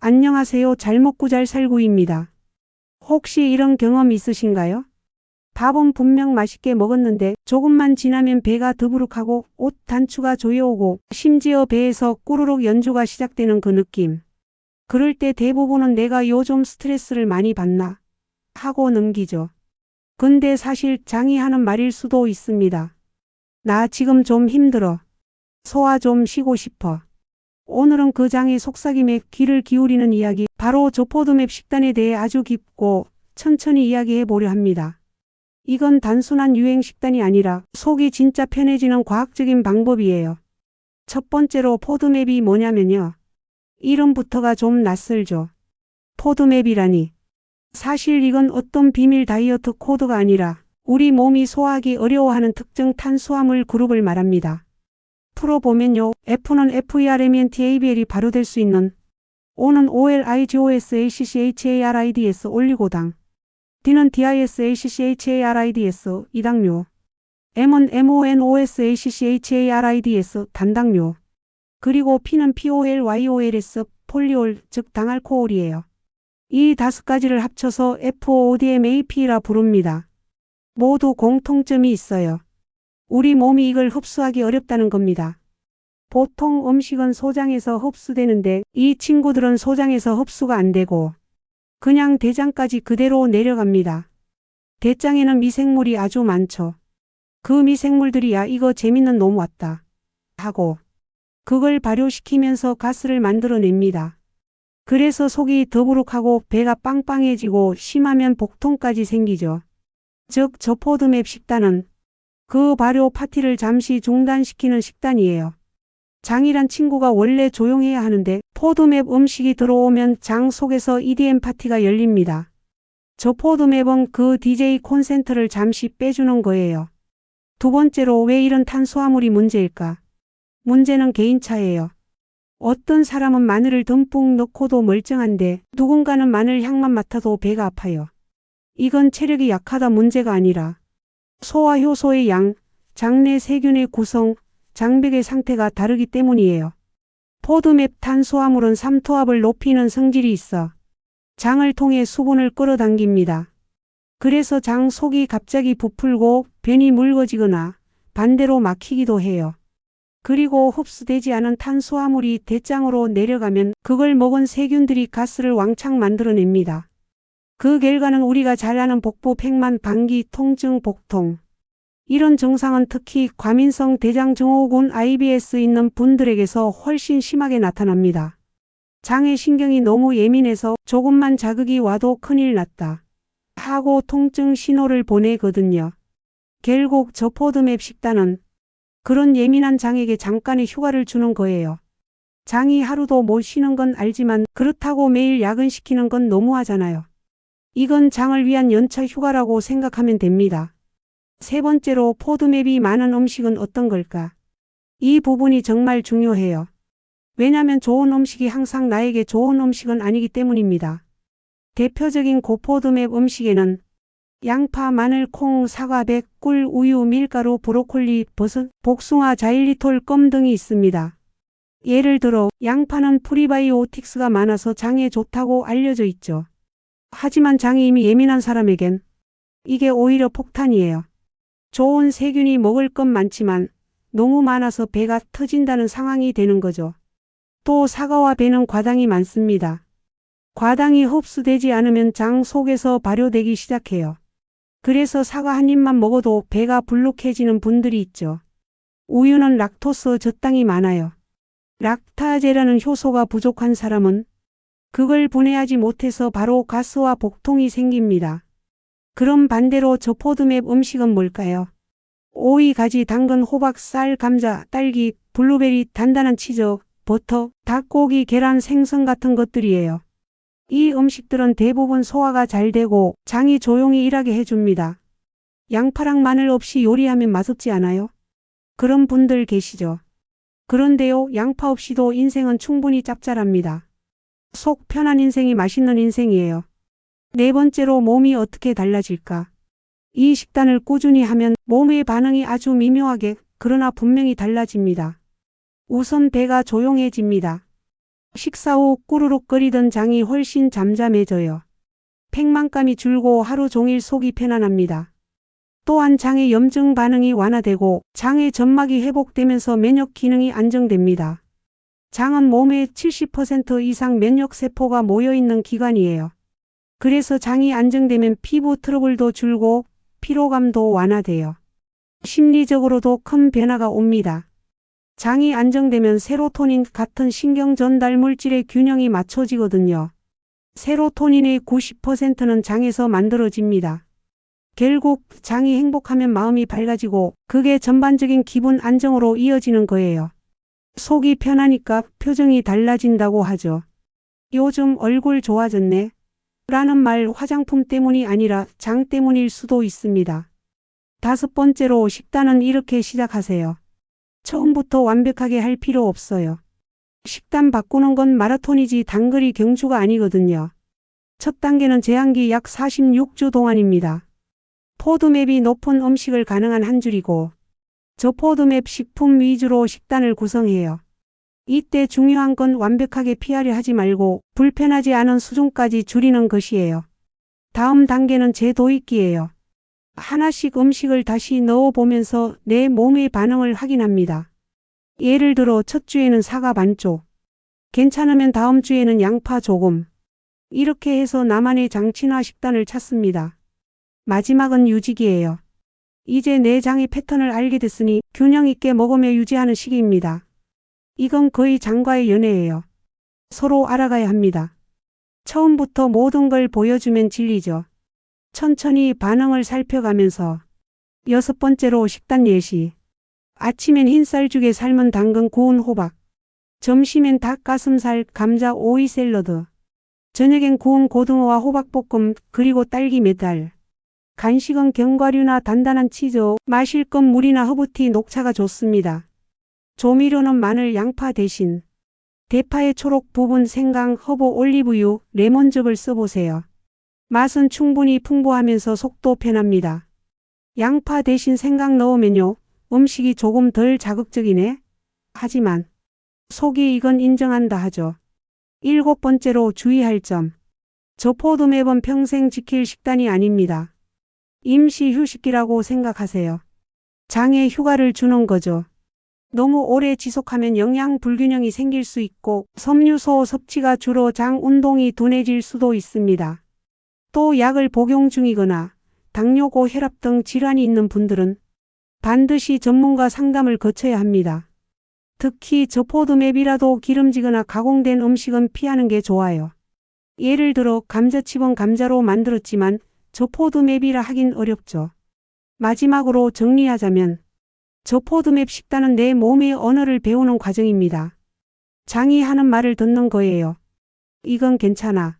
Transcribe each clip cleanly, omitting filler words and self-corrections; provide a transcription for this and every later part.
안녕하세요. 잘 먹고 잘 살구입니다. 혹시 이런 경험 있으신가요? 밥은 분명 맛있게 먹었는데 조금만 지나면 배가 더부룩하고 옷 단추가 조여오고 심지어 배에서 꾸르륵 연주가 시작되는 그 느낌. 그럴 때 대부분은 내가 요즘 스트레스를 많이 받나 하고 넘기죠. 근데 사실 장이 하는 말일 수도 있습니다. 나 지금 좀 힘들어. 소화 좀 쉬고 싶어. 오늘은 그 장의 속삭임에 귀를 기울이는 이야기, 바로 조포드맵 식단에 대해 아주 깊고 천천히 이야기해 보려 합니다. 이건 단순한 유행 식단이 아니라 속이 진짜 편해지는 과학적인 방법이에요. 첫 번째로 포드맵이 뭐냐면요. 이름부터가 좀 낯설죠. 포드맵이라니. 사실 이건 어떤 비밀 다이어트 코드가 아니라 우리 몸이 소화하기 어려워하는 특정 탄수화물 그룹을 말합니다. 풀어보면요. F는 FERMENTABL이 발효될 수 있는, O는 OLIGOSACCHARIDS 올리고당, D는 DISACCHARIDS 이당류, M은 MONOSACCHARIDS 단당류, 그리고 P는 POLYOLS 폴리올 즉 당알코올이에요. 이 5가지를 합쳐서 FODMAP라 부릅니다. 모두 공통점이 있어요. 우리 몸이 이걸 흡수하기 어렵다는 겁니다. 보통 음식은 소장에서 흡수되는데 이 친구들은 소장에서 흡수가 안 되고 그냥 대장까지 그대로 내려갑니다. 대장에는 미생물이 아주 많죠. 그 미생물들이 야 이거 재밌는 놈 왔다 하고 그걸 발효시키면서 가스를 만들어냅니다. 그래서 속이 더부룩하고 배가 빵빵해지고 심하면 복통까지 생기죠. 즉 저포드맵 식단은 그 발효 파티를 잠시 중단시키는 식단이에요. 장이란 친구가 원래 조용해야 하는데 포드맵 음식이 들어오면 장 속에서 EDM 파티가 열립니다. 저 포드맵은 그 DJ 콘센트를 잠시 빼주는 거예요. 두 번째로 왜 이런 탄수화물이 문제일까? 문제는 개인차예요. 어떤 사람은 마늘을 듬뿍 넣고도 멀쩡한데 누군가는 마늘 향만 맡아도 배가 아파요. 이건 체력이 약하다 문제가 아니라 소화 효소의 양, 장내 세균의 구성, 장벽의 상태가 다르기 때문이에요. 포드맵 탄수화물은 삼투압을 높이는 성질이 있어 장을 통해 수분을 끌어당깁니다. 그래서 장 속이 갑자기 부풀고 변이 묽어지거나 반대로 막히기도 해요. 그리고 흡수되지 않은 탄수화물이 대장으로 내려가면 그걸 먹은 세균들이 가스를 왕창 만들어냅니다. 그 결과는 우리가 잘 아는 복부 백만 방기 통증 복통. 이런 증상은 특히 과민성 대장증후군 IBS 있는 분들에게서 훨씬 심하게 나타납니다. 장의 신경이 너무 예민해서 조금만 자극이 와도 큰일 났다 하고 통증 신호를 보내거든요. 결국 저포드맵 식단은 그런 예민한 장에게 잠깐의 휴가를 주는 거예요. 장이 하루도 못 쉬는 건 알지만 그렇다고 매일 야근시키는 건 너무하잖아요. 이건 장을 위한 연차 휴가라고 생각하면 됩니다. 세 번째로 포드맵이 많은 음식은 어떤 걸까? 이 부분이 정말 중요해요. 왜냐면 좋은 음식이 항상 나에게 좋은 음식은 아니기 때문입니다. 대표적인 고포드맵 음식에는 양파, 마늘, 콩, 사과, 백, 꿀, 우유, 밀가루, 브로콜리, 버섯, 복숭아, 자일리톨, 껌 등이 있습니다. 예를 들어 양파는 프리바이오틱스가 많아서 장에 좋다고 알려져 있죠. 하지만 장이 이미 예민한 사람에겐 이게 오히려 폭탄이에요. 좋은 세균이 먹을 건 많지만 너무 많아서 배가 터진다는 상황이 되는 거죠. 또 사과와 배는 과당이 많습니다. 과당이 흡수되지 않으면 장 속에서 발효되기 시작해요. 그래서 사과 한 입만 먹어도 배가 불룩해지는 분들이 있죠. 우유는 락토스 저당이 많아요. 락타제라는 효소가 부족한 사람은 그걸 분해하지 못해서 바로 가스와 복통이 생깁니다. 그럼 반대로 저포드맵 음식은 뭘까요? 오이, 가지, 당근, 호박, 쌀, 감자, 딸기, 블루베리, 단단한 치즈, 버터, 닭고기, 계란, 생선 같은 것들이에요. 이 음식들은 대부분 소화가 잘 되고 장이 조용히 일하게 해줍니다. 양파랑 마늘 없이 요리하면 맛없지 않아요? 그런 분들 계시죠? 그런데요, 양파 없이도 인생은 충분히 짭짤합니다. 속 편한 인생이 맛있는 인생이에요. 네 번째로 몸이 어떻게 달라질까? 이 식단을 꾸준히 하면 몸의 반응이 아주 미묘하게 그러나 분명히 달라집니다. 우선 배가 조용해집니다. 식사 후 꾸르륵 거리던 장이 훨씬 잠잠해져요. 팽만감이 줄고 하루 종일 속이 편안합니다. 또한 장의 염증 반응이 완화되고 장의 점막이 회복되면서 면역 기능이 안정됩니다. 장은 몸의 70% 이상 면역 세포가 모여있는 기관이에요. 그래서 장이 안정되면 피부 트러블도 줄고 피로감도 완화돼요. 심리적으로도 큰 변화가 옵니다. 장이 안정되면 세로토닌 같은 신경 전달 물질의 균형이 맞춰지거든요. 세로토닌의 90%는 장에서 만들어집니다. 결국 장이 행복하면 마음이 밝아지고 그게 전반적인 기분 안정으로 이어지는 거예요. 속이 편하니까 표정이 달라진다고 하죠. 요즘 얼굴 좋아졌네. 라는 말 화장품 때문이 아니라 장 때문일 수도 있습니다. 5번째로 식단은 이렇게 시작하세요. 처음부터 완벽하게 할 필요 없어요. 식단 바꾸는 건 마라톤이지 단거리 경주가 아니거든요. 첫 단계는 제한기 약 46주 동안입니다. 포드맵이 높은 음식을 가능한 한 줄이고 저포드맵 식품 위주로 식단을 구성해요. 이때 중요한 건 완벽하게 피하려 하지 말고 불편하지 않은 수준까지 줄이는 것이에요. 다음 단계는 재도입기예요. 하나씩 음식을 다시 넣어보면서 내 몸의 반응을 확인합니다. 예를 들어 첫 주에는 사과 반쪽, 괜찮으면 다음 주에는 양파 조금. 이렇게 해서 나만의 장친화 식단을 찾습니다. 마지막은 유지기예요. 이제 내 장의 패턴을 알게 됐으니 균형 있게 먹으며 유지하는 시기입니다. 이건 거의 장과의 연애예요. 서로 알아가야 합니다. 처음부터 모든 걸 보여주면 질리죠. 천천히 반응을 살펴가면서 6번째로 식단 예시. 아침엔 흰쌀죽에 삶은 당근 구운 호박. 점심엔 닭가슴살, 감자, 오이 샐러드. 저녁엔 구운 고등어와 호박볶음 그리고 딸기 메달. 간식은 견과류나 단단한 치즈, 마실 건 물이나 허브티, 녹차가 좋습니다. 조미료는 마늘, 양파 대신 대파의 초록 부분 생강, 허브, 올리브유, 레몬즙을 써보세요. 맛은 충분히 풍부하면서 속도 편합니다. 양파 대신 생강 넣으면요. 음식이 조금 덜 자극적이네. 하지만 속이 이건 인정한다 하죠. 7번째로 주의할 점. 저포드맵은 평생 지킬 식단이 아닙니다. 임시 휴식기라고 생각하세요. 장에 휴가를 주는 거죠. 너무 오래 지속하면 영양 불균형이 생길 수 있고 섬유소 섭취가 줄어 장 운동이 둔해질 수도 있습니다. 또 약을 복용 중이거나 당뇨, 고혈압 등 질환이 있는 분들은 반드시 전문가 상담을 거쳐야 합니다. 특히 저포드맵이라도 기름지거나 가공된 음식은 피하는 게 좋아요. 예를 들어 감자칩은 감자로 만들었지만 저포드맵이라 하긴 어렵죠. 마지막으로 정리하자면 저포드맵 식단은 내 몸의 언어를 배우는 과정입니다. 장이 하는 말을 듣는 거예요. 이건 괜찮아.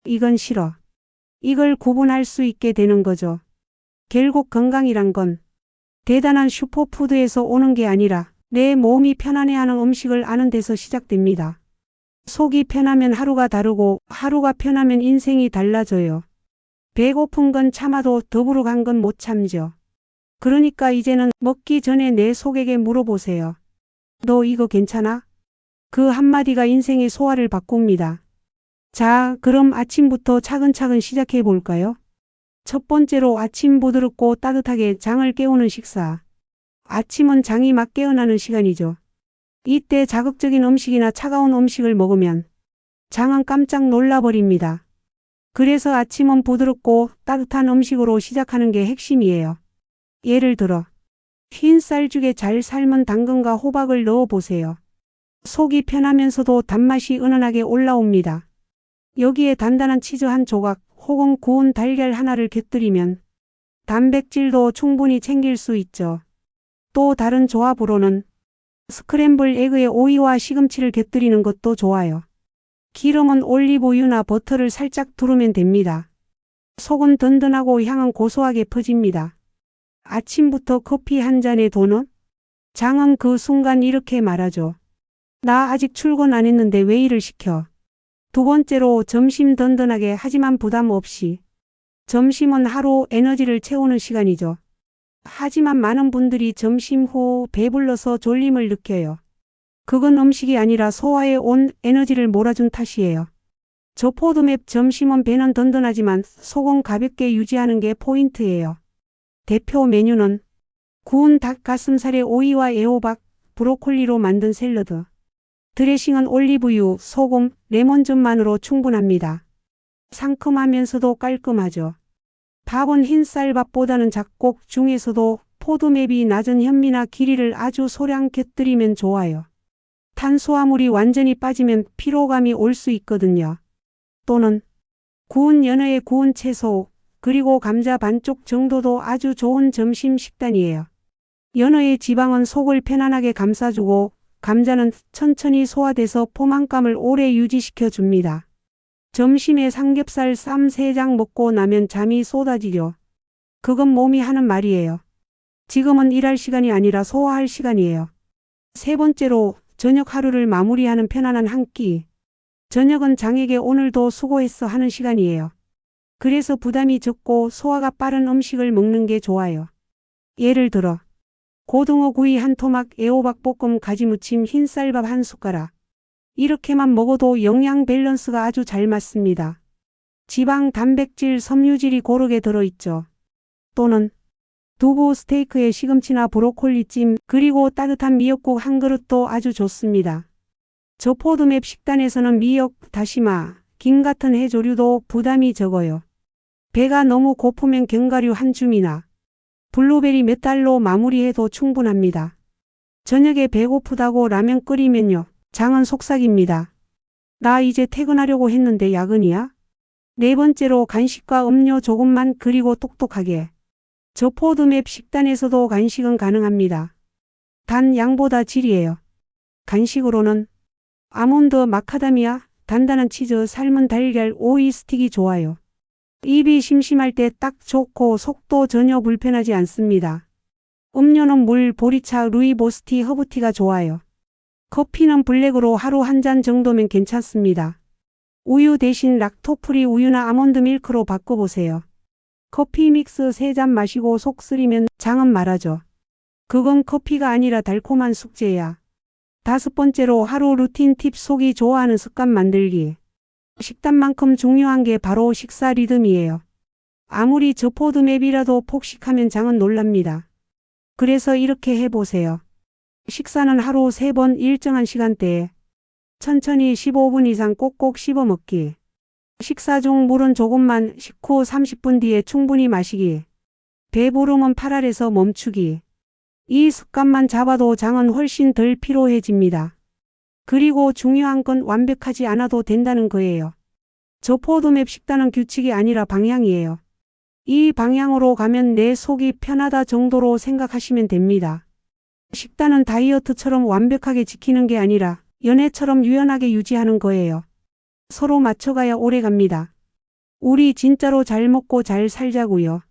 이건 싫어. 이걸 구분할 수 있게 되는 거죠. 결국 건강이란 건 대단한 슈퍼푸드에서 오는 게 아니라 내 몸이 편안해하는 음식을 아는 데서 시작됩니다. 속이 편하면 하루가 다르고 하루가 편하면 인생이 달라져요. 배고픈 건 참아도 더부룩한 건 못 참죠. 그러니까 이제는 먹기 전에 내 속에게 물어보세요. 너 이거 괜찮아? 그 한마디가 인생의 소화를 바꿉니다. 자, 그럼 아침부터 차근차근 시작해 볼까요? 첫 번째로 아침 부드럽고 따뜻하게 장을 깨우는 식사. 아침은 장이 막 깨어나는 시간이죠. 이때 자극적인 음식이나 차가운 음식을 먹으면 장은 깜짝 놀라버립니다. 그래서 아침은 부드럽고 따뜻한 음식으로 시작하는 게 핵심이에요. 예를 들어 흰쌀죽에 잘 삶은 당근과 호박을 넣어 보세요. 속이 편하면서도 단맛이 은은하게 올라옵니다. 여기에 단단한 치즈 한 조각 혹은 구운 달걀 하나를 곁들이면 단백질도 충분히 챙길 수 있죠. 또 다른 조합으로는 스크램블 에그에 오이와 시금치를 곁들이는 것도 좋아요. 기름은 올리브유나 버터를 살짝 두르면 됩니다. 속은 든든하고 향은 고소하게 퍼집니다. 아침부터 커피 한 잔에 도넛? 장은 그 순간 이렇게 말하죠. 나 아직 출근 안 했는데 왜 일을 시켜? 2번째로 점심 든든하게 하지만 부담 없이. 점심은 하루 에너지를 채우는 시간이죠. 하지만 많은 분들이 점심 후 배불러서 졸림을 느껴요. 그건 음식이 아니라 소화에 온 에너지를 몰아준 탓이에요. 저 포드맵 점심은 배는 든든하지만 속은 가볍게 유지하는 게 포인트예요. 대표 메뉴는 구운 닭 가슴살에 오이와 애호박, 브로콜리로 만든 샐러드. 드레싱은 올리브유, 소금, 레몬즙만으로 충분합니다. 상큼하면서도 깔끔하죠. 밥은 흰쌀밥보다는 잡곡 중에서도 포드맵이 낮은 현미나 기리를 아주 소량 곁들이면 좋아요. 탄수화물이 완전히 빠지면 피로감이 올 수 있거든요. 또는 구운 연어에 구운 채소, 그리고 감자 반쪽 정도도 아주 좋은 점심 식단이에요. 연어의 지방은 속을 편안하게 감싸주고 감자는 천천히 소화돼서 포만감을 오래 유지시켜 줍니다. 점심에 삼겹살 쌈 3장 먹고 나면 잠이 쏟아지죠. 그건 몸이 하는 말이에요. 지금은 일할 시간이 아니라 소화할 시간이에요. 세 번째로 저녁 하루를 마무리하는 편안한 한 끼. 저녁은 장에게 오늘도 수고했어 하는 시간이에요. 그래서 부담이 적고 소화가 빠른 음식을 먹는 게 좋아요. 예를 들어 고등어 구이 한 토막, 애호박 볶음, 가지무침, 흰쌀밥 한 숟가락. 이렇게만 먹어도 영양 밸런스가 아주 잘 맞습니다. 지방, 단백질, 섬유질이 고르게 들어있죠. 또는 두부 스테이크에 시금치나 브로콜리찜, 그리고 따뜻한 미역국 한 그릇도 아주 좋습니다. 저 포드맵 식단에서는 미역, 다시마, 김 같은 해조류도 부담이 적어요. 배가 너무 고프면 견과류 한 줌이나 블루베리 몇 달로 마무리해도 충분합니다. 저녁에 배고프다고 라면 끓이면요. 장은 속삭입니다. 나 이제 퇴근하려고 했는데 야근이야? 네 번째로 간식과 음료 조금만 그리고 똑똑하게. 저 포드맵 식단에서도 간식은 가능합니다. 단 양보다 질이에요. 간식으로는 아몬드, 마카다미아, 단단한 치즈, 삶은 달걀, 오이 스틱이 좋아요. 입이 심심할 때 딱 좋고 속도 전혀 불편하지 않습니다. 음료는 물, 보리차, 루이보스티, 허브티가 좋아요. 커피는 블랙으로 하루 한 잔 정도면 괜찮습니다. 우유 대신 락토프리 우유나 아몬드 밀크로 바꿔보세요. 커피 믹스 3잔 마시고 속 쓰리면 장은 말하죠. 그건 커피가 아니라 달콤한 숙제야. 다섯 번째로 하루 루틴 팁 속이 좋아하는 습관 만들기. 식단만큼 중요한 게 바로 식사 리듬이에요. 아무리 저 포드맵이라도 폭식하면 장은 놀랍니다. 그래서 이렇게 해보세요. 식사는 하루 3번 일정한 시간대에 천천히 15분 이상 꼭꼭 씹어 먹기. 식사 중 물은 조금만, 식후 30분 뒤에 충분히 마시기. 배부름은 8알에서 멈추기. 이 습관만 잡아도 장은 훨씬 덜 피로해집니다. 그리고 중요한 건 완벽하지 않아도 된다는 거예요. 저 포드맵 식단은 규칙이 아니라 방향이에요. 이 방향으로 가면 내 속이 편하다 정도로 생각하시면 됩니다. 식단은 다이어트처럼 완벽하게 지키는 게 아니라 연애처럼 유연하게 유지하는 거예요. 서로 맞춰가야 오래 갑니다. 우리 진짜로 잘 먹고 잘 살자고요.